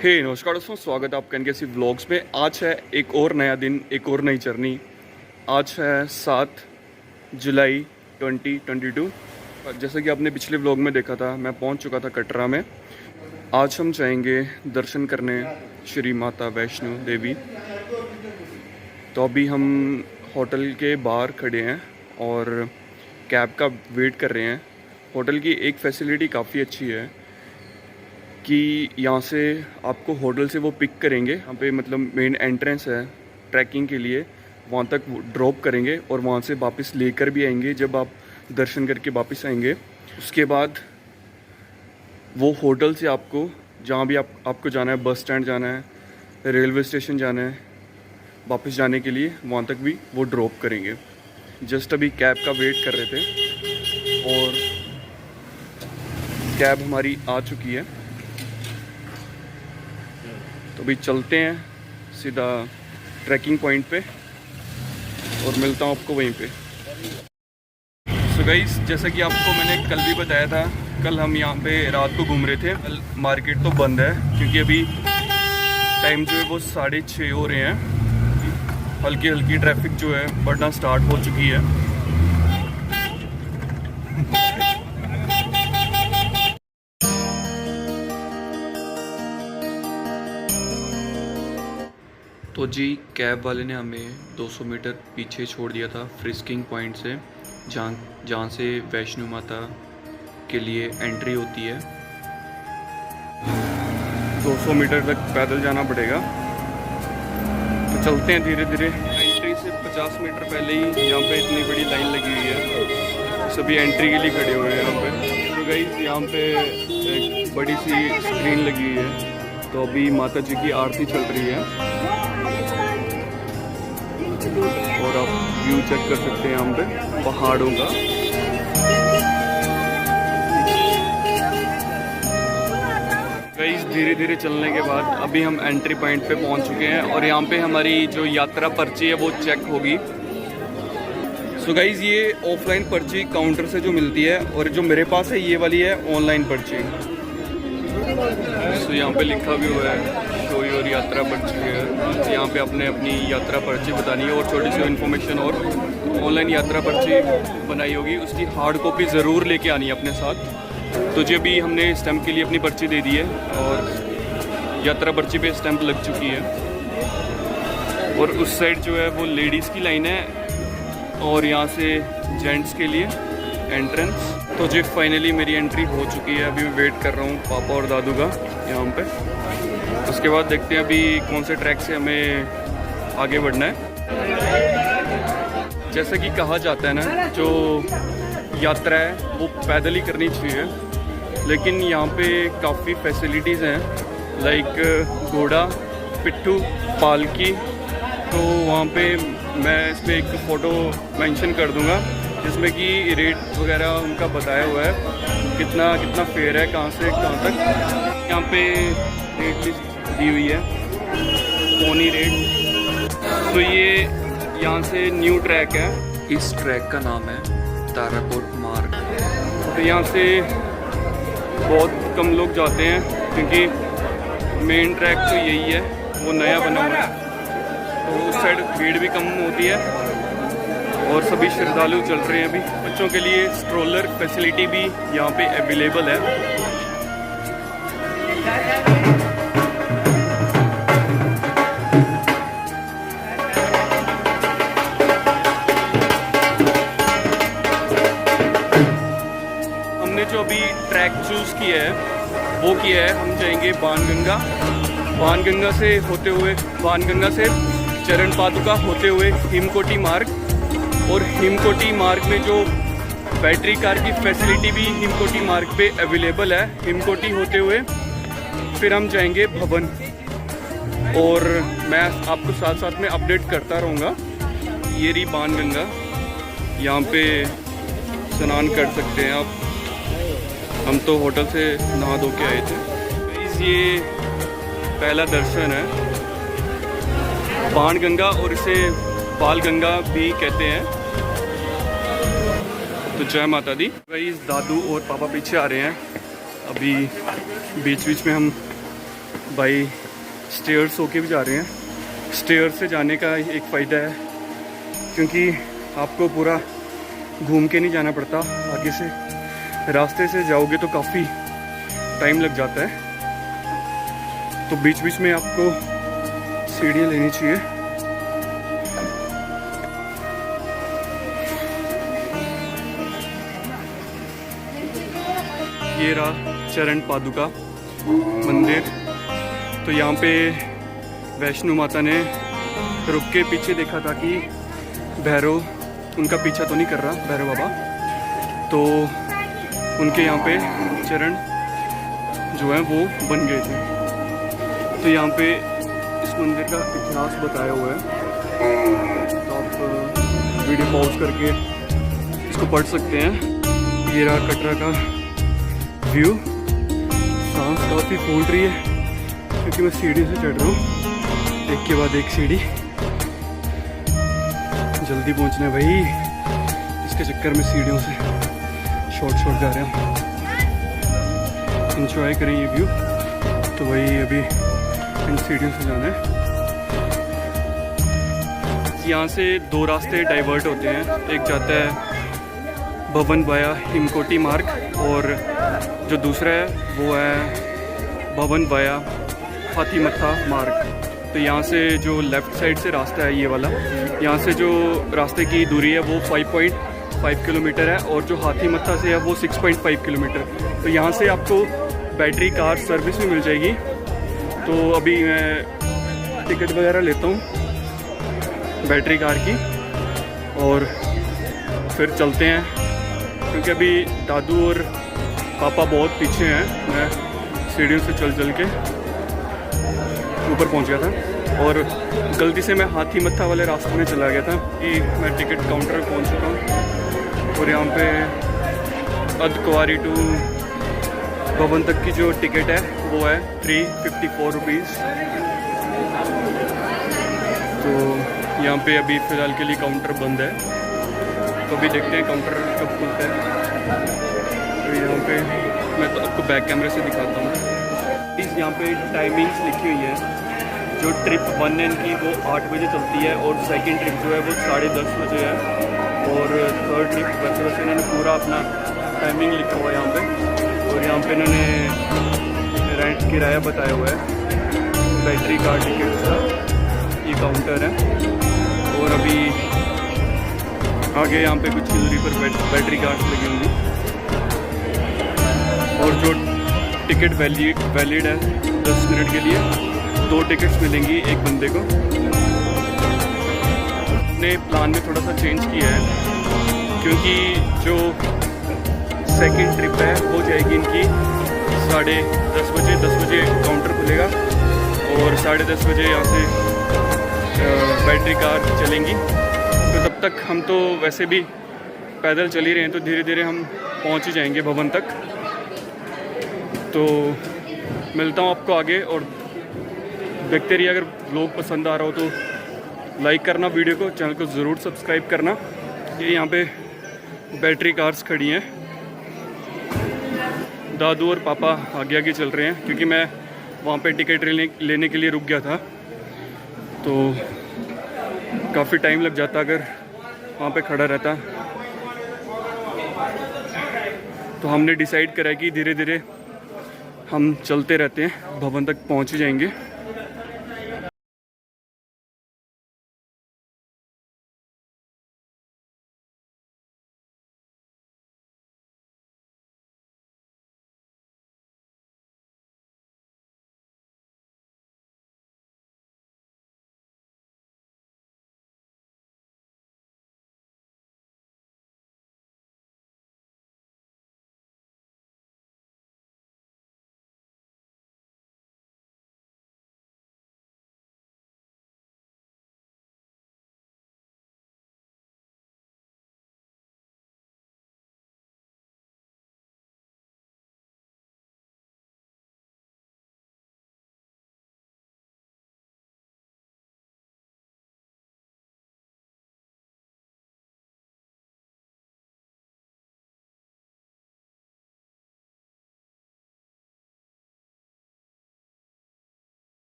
नमस्कार दोस्तों, स्वागत है आपका एनकेसी व्लॉग्स में। आज है एक और नया दिन, एक और नई जर्नी। आज है 7 जुलाई 2022। जैसा कि आपने पिछले व्लॉग में देखा था, मैं पहुंच चुका था कटरा में। आज हम जाएंगे दर्शन करने श्री माता वैष्णो देवी। तो अभी हम होटल के बाहर खड़े हैं और कैब का वेट कर रहे हैं। होटल की एक फैसिलिटी काफ़ी अच्छी है कि यहाँ से आपको होटल से वो पिक करेंगे। यहाँ पे मतलब मेन एंट्रेंस है ट्रैकिंग के लिए, वहाँ तक ड्रॉप करेंगे और वहाँ से वापस लेकर भी आएंगे जब आप दर्शन करके वापस आएंगे। उसके बाद वो होटल से आपको जहाँ भी आपको जाना है, बस स्टैंड जाना है, रेलवे स्टेशन जाना है, वापस जाने के लिए वहाँ तक भी वो ड्रॉप करेंगे। जस्ट अभी कैब का वेट कर रहे थे और कैब हमारी आ चुकी है। तो अभी चलते हैं सीधा ट्रैकिंग पॉइंट पे और मिलता हूँ आपको वहीं पे। सो गाइस, जैसा कि आपको मैंने कल भी बताया था, कल हम यहाँ पे रात को घूम रहे थे। कल मार्केट तो बंद है क्योंकि अभी टाइम जो है वो 6:30 हो रहे हैं। हल्की हल्की ट्रैफिक जो है बढ़ना स्टार्ट हो चुकी है। तो जी, कैब वाले ने हमें 200 मीटर पीछे छोड़ दिया था फ्रिस्किंग पॉइंट से, जहाँ से वैष्णो माता के लिए एंट्री होती है। 200 मीटर तक पैदल जाना पड़ेगा। तो चलते हैं धीरे धीरे। एंट्री से 50 मीटर पहले ही यहाँ पे इतनी बड़ी लाइन लगी हुई है, सभी एंट्री के लिए खड़े हुए हैं यहाँ पे। तो गाइस, यहाँ पे एक बड़ी सी स्क्रीन लगी हुई है। तो अभी माता जी की आरती चल रही है और आप व्यू चेक कर सकते हैं यहाँ पे पहाड़ों का। गाइस, धीरे धीरे चलने के बाद अभी हम एंट्री पॉइंट पे पहुंच चुके हैं और यहाँ पे हमारी जो यात्रा पर्ची है वो चेक होगी। सो गाइस, ये ऑफलाइन पर्ची काउंटर से जो मिलती है और जो मेरे पास है ये वाली है ऑनलाइन पर्ची। सो यहाँ पे लिखा भी हुआ है शो योर यात्रा पर्ची है। यहाँ पे आपने अपनी यात्रा पर्ची बतानी है और छोटी सी इन्फॉर्मेशन। और ऑनलाइन यात्रा पर्ची बनाई होगी, उसकी हार्ड कॉपी ज़रूर लेके आनी है अपने साथ। तो जी, अभी हमने स्टैंप के लिए अपनी पर्ची दे दी है और यात्रा पर्ची पे स्टैंप लग चुकी है। और उस साइड जो है वो लेडीज़ की लाइन है और यहाँ से जेंट्स के लिए एंट्रेंस। तो जी, फाइनली मेरी एंट्री हो चुकी है। अभी मैं वेट कर रहा हूँ पापा और दादू का यहाँ पे। उसके बाद देखते हैं अभी कौन से ट्रैक से हमें आगे बढ़ना है। जैसा कि कहा जाता है ना, जो यात्रा है वो पैदल ही करनी चाहिए, लेकिन यहाँ पे काफ़ी फैसिलिटीज़ हैं, लाइक घोड़ा, पिट्ठू, पालकी। तो वहाँ पे मैं इस पर एक फ़ोटो मेंशन कर दूँगा जिसमें कि रेट वगैरह उनका बताया हुआ है, कितना कितना फेयर है, कहाँ से कहाँ तक। यहाँ पे रेट लिस्ट दी हुई है, पोनी रेट। तो ये यहाँ से न्यू ट्रैक है। इस ट्रैक का नाम है ताराकोट मार्ग। तो यहाँ से बहुत कम लोग जाते हैं क्योंकि मेन ट्रैक तो यही है, वो नया बना हुआ है। तो उस साइड भीड़ भी कम होती है और सभी श्रद्धालु चल रहे हैं। अभी बच्चों के लिए स्ट्रोलर फैसिलिटी भी यहाँ पे अवेलेबल है। हमने जो अभी ट्रैक चूज़ किया है वो किया है, हम जाएंगे बाणगंगा। बाणगंगा से होते हुए, बाणगंगा से चरण पादुका होते हुए हिमकोटी मार्ग। और हिमकोटी मार्ग में जो बैटरी कार की फैसिलिटी भी हिमकोटी मार्ग पे अवेलेबल है। हिमकोटी होते हुए फिर हम जाएंगे भवन और मैं आपको साथ साथ में अपडेट करता रहूँगा। ये रही बाणगंगा, यहाँ पे स्नान कर सकते हैं आप। हम तो होटल से नहा धो के आए थे। ये पहला दर्शन है बाणगंगा और इसे बालगंगा भी कहते हैं। तो जय माता दी। गाइस, दादू और पापा पीछे आ रहे हैं। अभी बीच बीच में हम भाई स्टेयर्स होके भी जा रहे हैं। स्टेयर्स से जाने का एक फ़ायदा है क्योंकि आपको पूरा घूम के नहीं जाना पड़ता आगे से। रास्ते से जाओगे तो काफ़ी टाइम लग जाता है, तो बीच बीच में आपको सीढ़ियाँ लेनी चाहिए। ये रहा चरण पादुका मंदिर। तो यहाँ पे वैष्णो माता ने रुक के पीछे देखा था कि भैरव उनका पीछा तो नहीं कर रहा, भैरव बाबा, तो उनके यहाँ पे चरण जो है वो बन गए थे। तो यहाँ पे इस मंदिर का इतिहास बताया हुआ है, तो आप वीडियो पॉज करके इसको पढ़ सकते हैं। ये रहा कटरा का व्यू। सांस काफ़ी फूल रही है क्योंकि मैं सीढ़ी से चढ़ रहा हूँ, एक के बाद एक सीढ़ी। जल्दी पहुँचना है भाई, इसके चक्कर में सीढ़ियों से शॉर्ट जा रहे हैं। इंजॉय करें ये व्यू। तो भाई अभी इन सीढ़ियों से जाना है। यहाँ से दो रास्ते डाइवर्ट होते हैं, एक जाता है भवन वाया हिमकोटी मार्ग और जो दूसरा है वो है भवन वाया हाथीमत्था मार्ग। तो यहाँ से जो लेफ़्ट साइड से रास्ता है ये वाला, यहाँ से जो रास्ते की दूरी है वो 5.5 किलोमीटर है और जो हाथीमत्था से है वो 6.5 किलोमीटर। तो यहाँ से आपको बैटरी कार सर्विस भी मिल जाएगी। तो अभी मैं टिकट वगैरह लेता हूँ बैटरी कार की और फिर चलते हैं, क्योंकि अभी दादू और पापा बहुत पीछे हैं। मैं सीढ़ियों से चल के ऊपर पहुंच गया था और गलती से मैं हाथीमत्था वाले रास्ते में चला गया था कि मैं टिकट काउंटर में पहुंच चुका हूँ। और यहाँ पे अर्धकुंवारी टू भवन तक की जो टिकट है वो है 354 रुपीज़। तो यहाँ पे अभी फ़िलहाल के लिए काउंटर बंद है, तो अभी देखते हैं काउंटर कब खुलता है। तो यहाँ पे मैं तो आपको बैक कैमरे से दिखाता हूँ। प्लीज़ यहाँ पे टाइमिंग्स लिखी हुई है। जो ट्रिप 1 एन की वो 8 बजे चलती है और सेकंड ट्रिप जो है वो 10:30 बजे है और थर्ड ट्रिप वैसे इन्होंने पूरा अपना टाइमिंग लिखा हुआ है यहाँ पे। और यहाँ पे इन्होंने रेंट किराया बताया हुआ है। बैटरी कार टिकट्स का ये काउंटर है और अभी आगे यहाँ पे कुछ दूरी पर बैटरी कार्स लगी होंगी और जो टिकट वैलिड है 10 मिनट के लिए, 2 टिकट्स मिलेंगी एक बंदे को। ने प्लान में थोड़ा सा चेंज किया है क्योंकि जो सेकंड ट्रिप है वो जाएगी इनकी 10:30 बजे। 10 बजे काउंटर खुलेगा और 10:30 बजे यहाँ से बैटरी कार चलेंगी। तो तब तक हम तो वैसे भी पैदल चल ही रहे हैं, तो धीरे धीरे हम पहुंच ही जाएंगे भवन तक। तो मिलता हूं आपको आगे और देखते रहिए। अगर व्लॉग पसंद आ रहा हो तो लाइक करना वीडियो को, चैनल को ज़रूर सब्सक्राइब करना। ये यहाँ पे बैटरी कार्स खड़ी हैं। दादू और पापा आगे आगे चल रहे हैं क्योंकि मैं वहाँ पे टिकट लेने के लिए रुक गया था, तो काफ़ी टाइम लग जाता अगर वहाँ पे खड़ा रहता। तो हमने डिसाइड करा कि धीरे धीरे हम चलते रहते हैं, भवन तक पहुँच ही जाएंगे।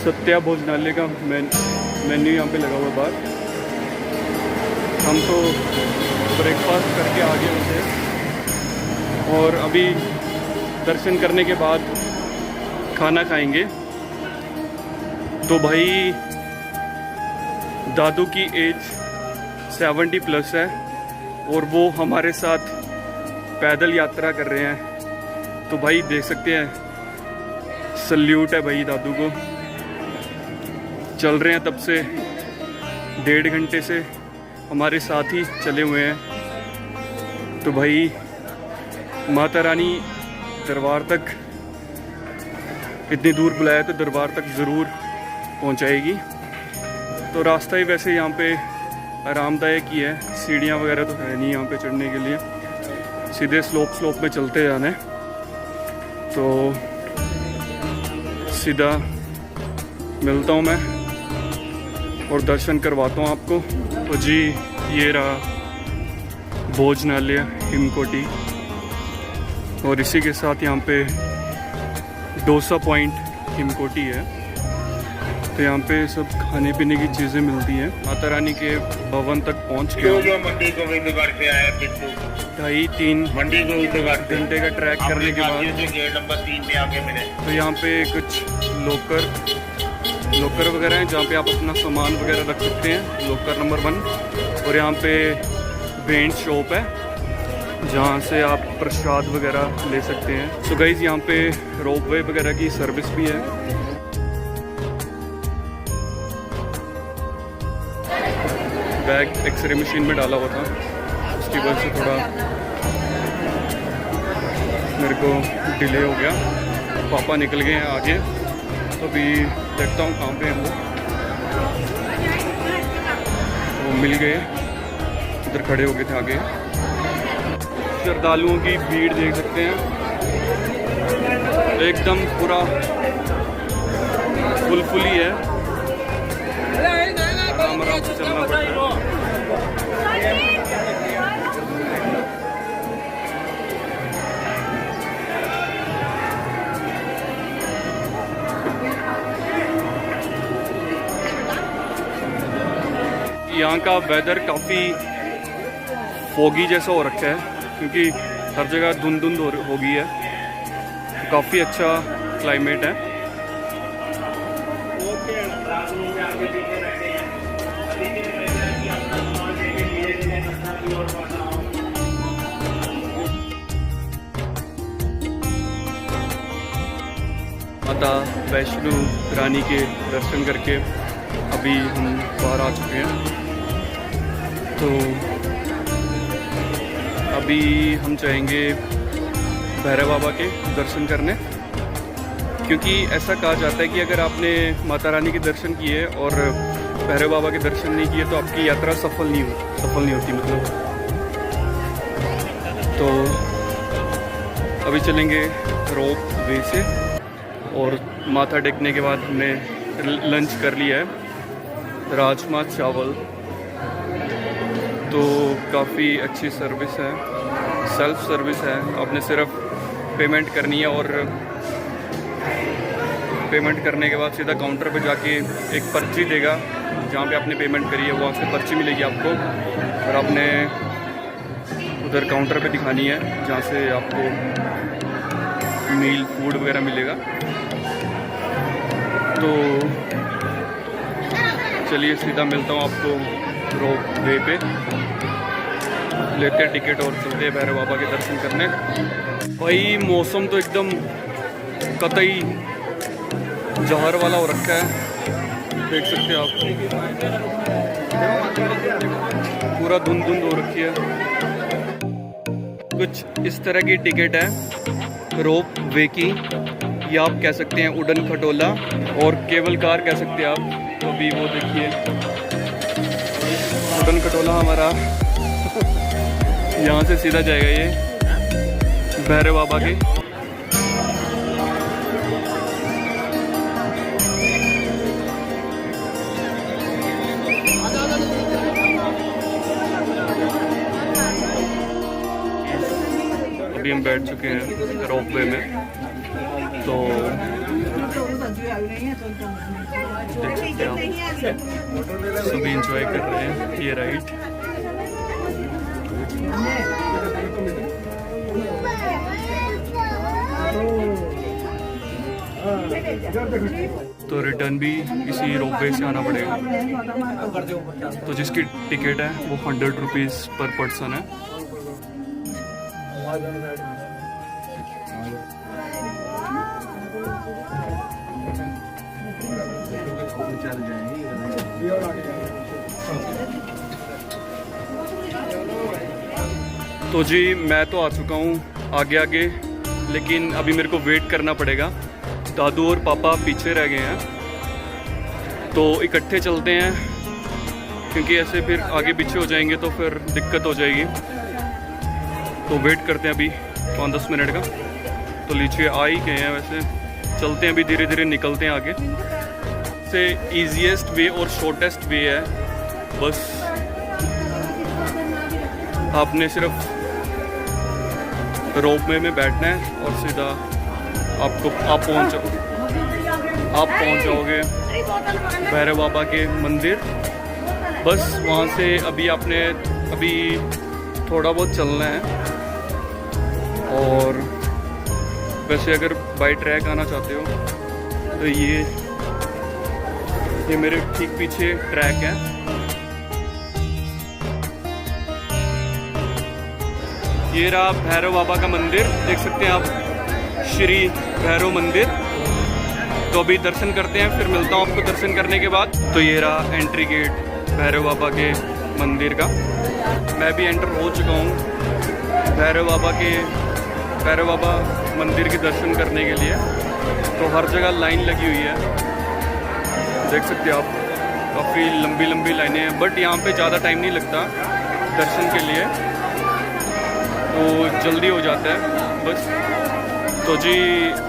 सत्या भोजनालय का मेन्यू यहाँ पे लगा हुआ है बाहर। हम तो ब्रेकफास्ट करके आ गए थे और अभी दर्शन करने के बाद खाना खाएंगे। तो भाई दादू की एज 70+ है और वो हमारे साथ पैदल यात्रा कर रहे हैं। तो भाई देख सकते हैं, सल्यूट है भाई दादू को। चल रहे हैं तब से 1.5 घंटे से हमारे साथ ही चले हुए हैं। तो भाई माता रानी दरबार तक इतनी दूर बुलाया तो दरबार तक ज़रूर पहुंचाएगी। तो रास्ता ही वैसे यहाँ पे आरामदायक ही है, सीढ़ियाँ वगैरह तो है नहीं यहाँ पे चढ़ने के लिए, सीधे स्लोप में चलते जाना है। तो सीधा मिलता हूँ मैं और दर्शन करवाता हूँ आपको। तो जी ये रहा भोजनालय हिमकोटी और इसी के साथ यहाँ पे डोसा पॉइंट हिमकोटी है। तो यहाँ पे सब खाने पीने की चीज़ें मिलती हैं। माता रानी के भवन तक पहुँच के मंडी गोविंदगढ़ से आया 2.5-3 घंटे का ट्रैक करने के बाद गेट नंबर 3 पे आके मिले। तो यहाँ पे कुछ लोकर वगैरह हैं जहाँ पे आप अपना सामान वगैरह रख सकते हैं, लोकर नंबर 1। और यहाँ पे बेंच शॉप है जहाँ से आप प्रसाद वगैरह ले सकते हैं। सो गाइस यहाँ पे रोपवे वगैरह की सर्विस भी है। बैग एक्सरे मशीन में डाला हुआ था, उसकी वजह से थोड़ा मेरे को डिले हो गया। पापा निकल गए हैं आगे, तो अभी देखता हूँ कहाँ पे हैं वो मिल गए, उधर खड़े हो गए थे आगे। श्रद्धालुओं की भीड़ देख सकते हैं, एकदम पूरा फुल ही है। आराम से चलना पड़ता है। यहाँ का वेदर काफ़ी फोगी जैसा हो रखा है क्योंकि हर जगह धुंध हो गई है। काफ़ी अच्छा क्लाइमेट है। माता वैष्णो रानी के दर्शन करके अभी हम बाहर आ चुके हैं। तो अभी हम चाहेंगे भैरव बाबा के दर्शन करने, क्योंकि ऐसा कहा जाता है कि अगर आपने माता रानी के दर्शन किए और भैरव बाबा के दर्शन नहीं किए तो आपकी यात्रा सफल नहीं होती मतलब। तो अभी चलेंगे रोप वे से और माथा टेकने के बाद हमने लंच कर लिया है, राजमा चावल। तो काफ़ी अच्छी सर्विस है, सेल्फ सर्विस है। आपने सिर्फ पेमेंट करनी है और पेमेंट करने के बाद सीधा काउंटर पे जाके एक पर्ची देगा जहाँ पे आपने पेमेंट करी है, वहाँ से पर्ची मिलेगी आपको और आपने उधर काउंटर पे दिखानी है जहाँ से आपको मील फूड वगैरह मिलेगा। तो चलिए सीधा मिलता हूँ आपको रोप वे पे, लेते हैं टिकट और चलते हैं भैरव बाबा के दर्शन करने। भाई मौसम तो एकदम कतई जहर वाला हो रखा है, देख सकते हैं आप, पूरा धुंध हो रखी है। कुछ इस तरह की टिकट है रोप वे की, या आप कह सकते हैं उड़न खटोला और केबल कार कह सकते हैं आप। तो अभी वो देखिए उड़न खटोला हमारा यहाँ से सीधा जाएगा ये भैरव बाबा के। अभी हम बैठ चुके हैं रोपवे में। तो देख सकते हैं आप, सभी इंजॉय कर रहे हैं ये राइड। तो रिटर्न भी इसी रोपवे से आना पड़ेगा। तो जिसकी टिकट है वो 100 रुपीज़ पर पर्सन है। तो जी मैं तो आ चुका हूँ आगे आगे, लेकिन अभी मेरे को वेट करना पड़ेगा। दादू और पापा पीछे रह गए हैं, तो इकट्ठे चलते हैं क्योंकि ऐसे फिर आगे पीछे हो जाएंगे तो फिर दिक्कत हो जाएगी। तो वेट करते हैं अभी 5-10 मिनट का। तो लीजिए आ ही गए हैं, वैसे चलते हैं अभी, धीरे धीरे निकलते हैं आगे। से ईजीएस्ट वे और शॉर्टेस्ट वे है, बस आपने सिर्फ रोपवे में बैठना है और सीधा आप पहुंच जाओगे भैरव बाबा के मंदिर। बस वहाँ से अभी थोड़ा बहुत चलना है। और वैसे अगर बाई ट्रैक आना चाहते हो तो ये मेरे ठीक पीछे ट्रैक है। ये रहा भैरव बाबा का मंदिर, देख सकते हैं आप, श्री भैरव मंदिर। तो अभी दर्शन करते हैं, फिर मिलता हूँ आपको दर्शन करने के बाद। तो ये रहा एंट्री गेट भैरव बाबा के मंदिर का। मैं भी एंटर हो चुका हूँ भैरव बाबा मंदिर के दर्शन करने के लिए। तो हर जगह लाइन लगी हुई है, देख सकते हैं आप, काफ़ी लंबी लंबी लाइनें हैं। बट यहाँ पे ज़्यादा टाइम नहीं लगता दर्शन के लिए, तो जल्दी हो जाता है बस। तो जी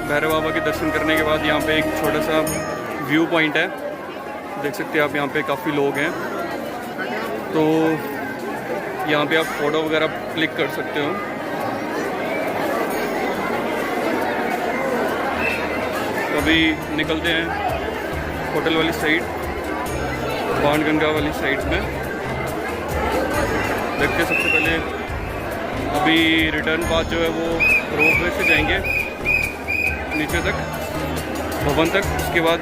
भैरव बाबा के दर्शन करने के बाद यहाँ पे एक छोटा सा व्यू पॉइंट है, देख सकते हैं आप, यहाँ पे काफ़ी लोग हैं। तो यहाँ पे आप फ़ोटो वगैरह क्लिक कर सकते हो। तो अभी निकलते हैं होटल वाली साइड, बाणगंगा वाली साइड में। देखते सबसे पहले अभी रिटर्न पाथ जो है वो रोपवे से जाएंगे नीचे तक, भवन तक। उसके बाद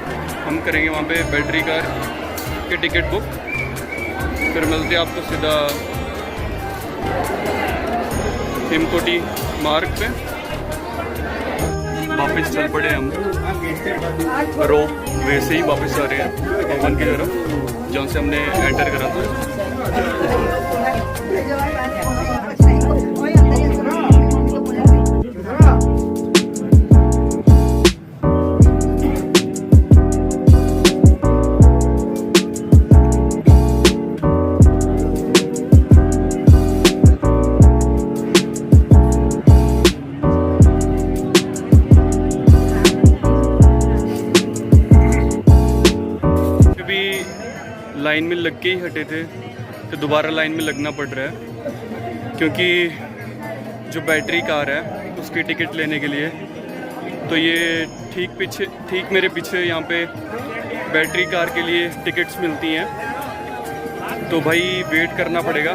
हम करेंगे वहाँ पे बैटरी कार के टिकट बुक। फिर मिलते हैं आपको सीधा हिमकोटी मार्ग पे। वापस चल पड़े हम रोप वे से ही वापस आ रहे हैं भवन की तरफ, जहाँ से हमने एंटर करा था। लाइन में लग के ही हटे थे, तो दोबारा लाइन में लगना पड़ रहा है क्योंकि जो बैटरी कार है उसकी टिकट लेने के लिए। तो ये ठीक मेरे पीछे यहाँ पे बैटरी कार के लिए टिकट्स मिलती हैं। तो भाई वेट करना पड़ेगा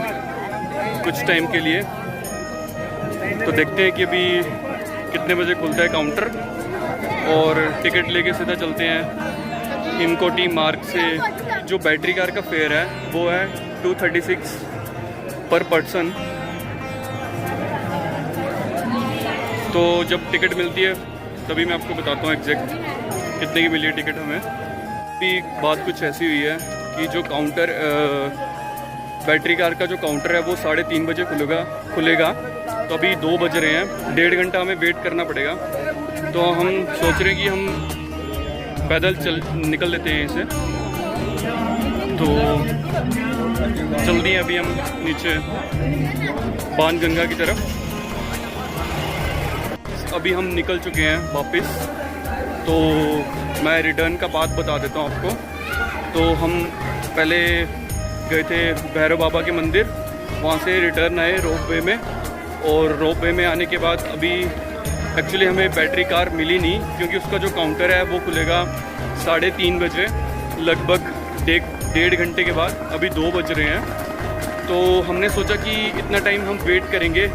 कुछ टाइम के लिए। तो देखते हैं कि अभी कितने बजे खुलता है काउंटर, और टिकट लेके सीधा चलते हैं हिमकोटी मार्ग से। जो बैटरी कार का फेयर है वो है 236 पर पर्सन। तो जब टिकट मिलती है तभी मैं आपको बताता हूँ एग्जैक्ट कितने की मिली है टिकट हमें। अभी बात कुछ ऐसी हुई है कि जो काउंटर बैटरी कार का जो काउंटर है वो 3:30 बजे खुलेगा। तो अभी 2 बज रहे हैं, 1.5 घंटा हमें वेट करना पड़ेगा। तो हम सोच रहे हैं कि हम पैदल निकल लेते हैं यहीं से। तो जल्दी अभी हम नीचे बाणगंगा की तरफ अभी हम निकल चुके हैं वापस। तो मैं रिटर्न का पाथ बता देता हूँ आपको। तो हम पहले गए थे भैरव बाबा के मंदिर, वहाँ से रिटर्न आए रोपवे में, और रोपवे में आने के बाद अभी एक्चुअली हमें बैटरी कार मिली नहीं, क्योंकि उसका जो काउंटर है वो खुलेगा 3:30 बजे, लगभग 1.5 घंटे के बाद। अभी 2 बज रहे हैं, तो हमने सोचा कि इतना टाइम हम वेट करेंगे,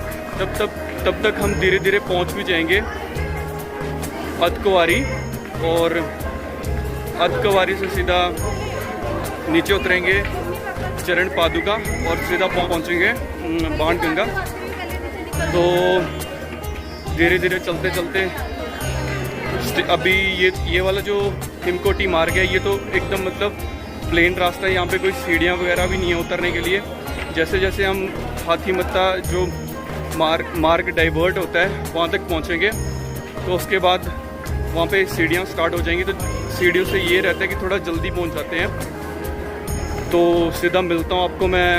तब तक हम धीरे धीरे पहुंच भी जाएंगे अर्धकुंवारी, और अर्धकुंवारी से सीधा नीचे उतरेंगे चरण पादुका और सीधा पहुंचेंगे बाणगंगा। तो धीरे धीरे चलते चलते अभी ये वाला जो हिमकोटी मार्ग है, ये तो एकदम मतलब प्लेन रास्ता है, यहाँ पे कोई सीढ़ियाँ वगैरह भी नहीं है उतरने के लिए। जैसे जैसे हम हाथीमत्ता जो मार्ग डाइवर्ट होता है वहाँ तक पहुँचेंगे, तो उसके बाद वहाँ पे सीढ़ियाँ स्टार्ट हो जाएंगी। तो सीढ़ियों से ये रहता है कि थोड़ा जल्दी पहुँच जाते हैं। तो सीधा मिलता हूँ आपको मैं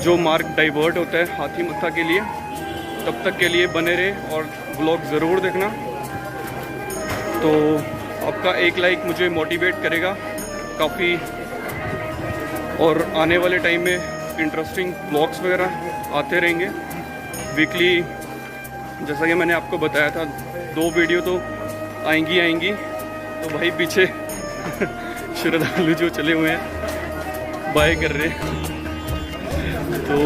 जो मार्ग डाइवर्ट होता है हाथीमत्था के लिए। तब तक के लिए बने रहे और ब्लॉग ज़रूर देखना। तो आपका एक लाइक मुझे मोटिवेट करेगा काफ़ी, और आने वाले टाइम में इंटरेस्टिंग ब्लॉग्स वगैरह आते रहेंगे वीकली। जैसा कि मैंने आपको बताया था 2 वीडियो तो आएंगी। तो भाई पीछे श्रद्धालु जो चले हुए हैं बाय कर रहे हैं। तो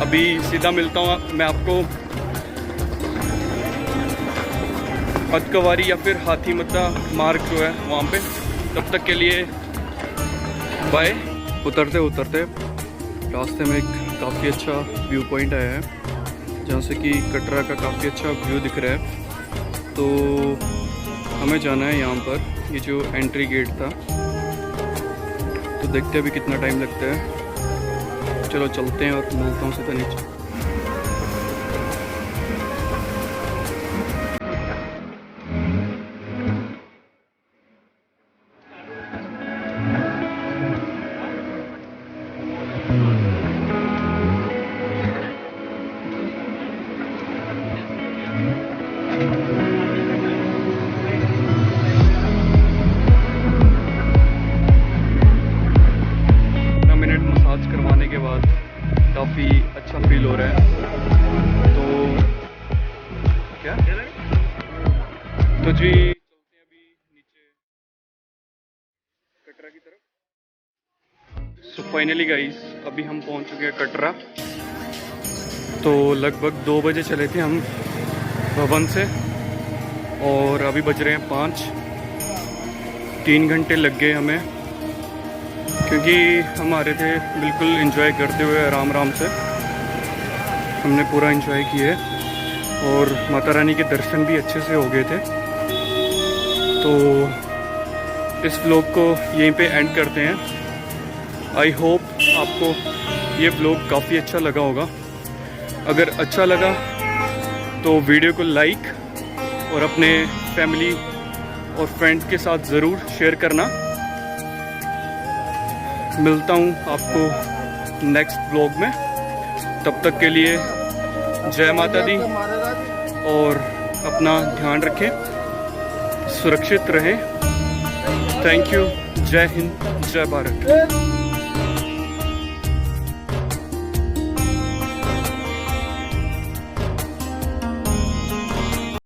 अभी सीधा मिलता हूँ मैं आपको अर्धकुंवारी या फिर हाथीमत्था मार्ग जो है वहाँ पे। तब तक के लिए बाय। उतरते उतरते रास्ते में एक काफ़ी अच्छा व्यू पॉइंट आया है, जहाँ से कि कटरा का काफ़ी अच्छा व्यू दिख रहा है। तो हमें जाना है यहाँ पर, ये जो एंट्री गेट था। तो देखते हैं अभी कितना टाइम लगता है। चलो चलते हैं और मिलता हूँ सीधा नीचे। करवाने के बाद काफ़ी अच्छा फील हो रहा है। तो क्या तो जी चलते हैं अभी नीचे कटरा की तरफ। सो फाइनली गाइस अभी हम पहुंच चुके हैं कटरा। तो लगभग 2 बजे चले थे हम भवन से, और अभी बज रहे हैं 5। 3 घंटे लग गए हमें, क्योंकि हम आ रहे थे बिल्कुल एंजॉय करते हुए आराम से। हमने पूरा एंजॉय किए और माता रानी के दर्शन भी अच्छे से हो गए थे। तो इस व्लॉग को यहीं पे एंड करते हैं। आई होप आपको ये व्लॉग काफ़ी अच्छा लगा होगा। अगर अच्छा लगा तो वीडियो को लाइक और अपने फैमिली और फ्रेंड के साथ ज़रूर शेयर करना। मिलता हूँ आपको नेक्स्ट ब्लॉग में। तब तक के लिए जय माता दी, और अपना ध्यान रखें, सुरक्षित रहें। Thank you. जय हिंद, जय भारत।